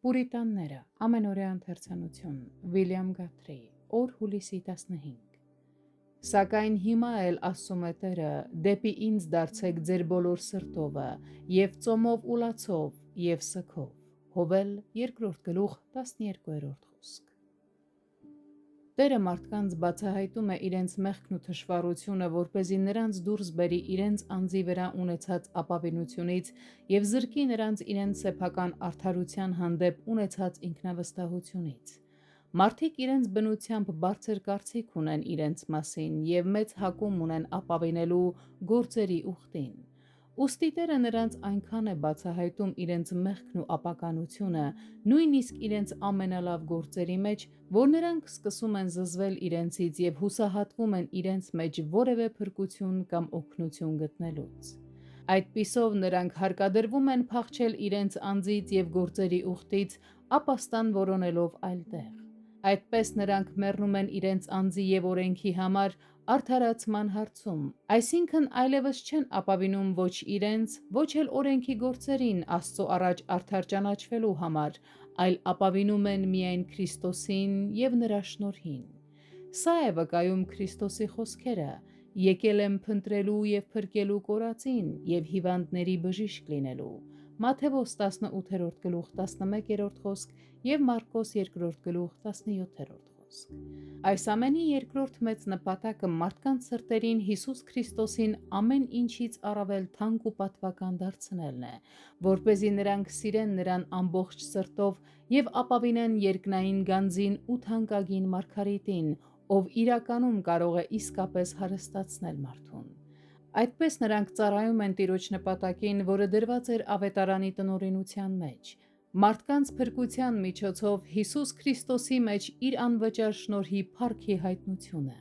Պուրիտանները, ամենօրյա ընթերցանություն, Վիլյամ Գաթրի, օր հուլիսի 15։ Սակայն հիմա էլ ասում է Տերը, դեպի ինձ դարձեք ձեր բոլոր սրտովը, և ծոմով ու լացով, և սգով։ Հովել 2:12 խոսք։ Տերը մարդկանց բացահայտում է իրենց մեղքն ու թշվառությունը, որպեսզի նրանց դուրս բերի իրենց անձի վրա ունեցած ապավինությունից և զրկի նրանց իրենց սեփական արդարության հանդեպ ունեցած ինքնավստահությունից։ Մարդիկ իրենց բնությամբ բարձր կարծիք ունեն իրենց մասին և մեծ հակում ունեն ապավինելու գործերի ուխտին։ Ուստի Տերը նրանց այնքան է բացահայտում իրենց մեղքն ու ապականությունը, նույնիսկ իրենց ամենալավ գործերի մեջ, որ նրանք սկսում են զզվել իրենցից և հուսահատվում են իրենց մեջ որևէ փրկություն կամ օգնություն գտնելուց։ Այդպիսով նրանք հարկադրվում են փախչել իրենց անձից և գործերի ուխտից, ապաստան որոնելով այլ տեղ։ Այդպես նրանք մեռնում են իրենց անձի և օրենքի համար արդարացման հարցում, այսինքն այլևս չեն ապավինում ոչ իրենց, ոչ էլ օրենքի գործերին Աստծո առաջ արդար ճանաչվելու համար, այլ ապավինում են միայն Քրիստոսին և նրա շնորհին։ Սա է վկայում Քրիստոսի խոսքերը. «Եկել եմ փնտրելու և փրկելու կորածին և հիվանդների բժիշկ լինելու» Մատթեոս 18:11 խոսք և Մարկոս 2:17 խոսք։ Այս ամենի երկրորդ մեծ նպատակը մարդկանց սրտերին Հիսուս Քրիստոսին ամեն ինչից առավել թանկ ու պատվական դարձնելն է, որպեսզի նրանք սիրեն Նրան ամբողջ սրտով և ապավինեն երկնային գանձին ու թանկագին Մարգարիտին, ով իրականում կարող է իսկապես հարստացնել մարդուն։ Այդպես նրանք ծառայում են Տիրոջ նպատակին, որը դրված էր Ավետարանի տնօրինության մեջ՝ մարդկանց փրկության միջոցով Հիսուս Քրիստոսի մեջ իր անվճար շնորհի փառքի հայտնությունը։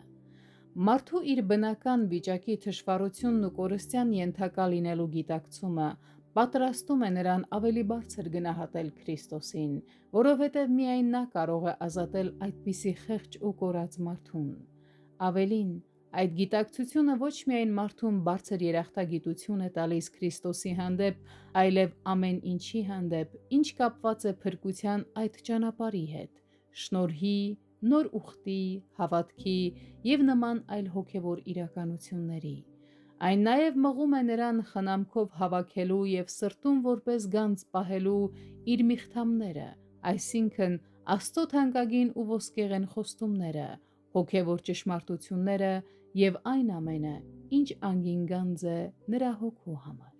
Մարդու իր բնական վիճակի թշվառությունն ու կորստյան ենթակա լինելու գիտակցումը պատրաստում է նրան ավելի բարձր գնահատել Քրիստոսին, որովհետև միայն նա կարող է ազատել այդպիսի խեղճ ու կորած մարդուն։ Ավելին, այդ գիտակցությունը ոչ միայն մարդուն բարձր երախտագիտություն է տալիս Քրիստոսի հանդեպ, այլև ամեն ինչի հանդեպ, ինչ կապված է փրկության այդ ճանապարհի հետ՝ շնորհի, նոր ուխտի, հավատքի և նման այլ հոգևոր իրականությունների։ Այն նաև մղում է նրան խնամքով հավաքելու և սրտում որպես գանձ պահելու իր միղթամները, այսինքն Աստծո թանկագին ու ոսկեղեն խոստումները, հոգևոր ճշմարտությունները և այն ամենը, ինչ անգին գանձ է նրա Հոգու համար։